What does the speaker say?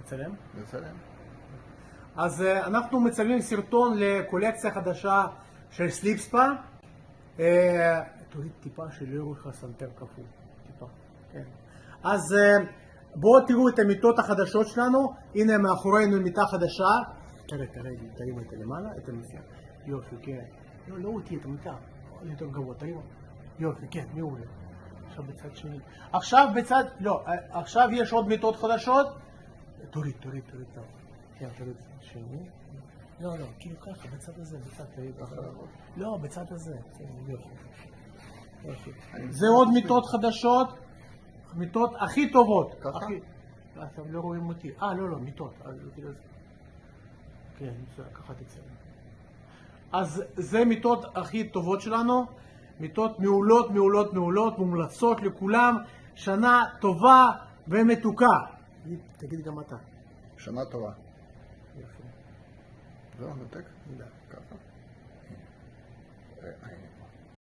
לצלם? לצלם. אז אנחנו מצלמים סרטון לקולקציה חדשה של סליפספה. תוריד טיפה שלא יראו לך סנטר כפול. טיפה, כן. אז בואו תראו את המיטות החדשות שלנו. הנה מאחורינו מיטה חדשה. תראה, תרים את זה למעלה, את המיטה. יופי, כן. לא אותי, את המיטה. יותר גבוה, תרים. יופי, כן, מעולה. עכשיו בצד שני. עכשיו יש עוד מיטות חדשות. תוריד. כן, תוריד בצד שני. לא, כאילו ככה, בצד הזה, לא, בצד הזה. יופי. זה עוד מיטות חדשות. מיטות הכי טובות. ככה? אתם לא רואים אותי. לא, מיטות. כן, ככה תצא. אז זה מיטות הכי טובות שלנו. מיטות מעולות, מומלצות לכולם. שנה טובה ומתוקה. תגיד גם אתה. שנה טובה. יופי. זהו, נתק? דה. ככה.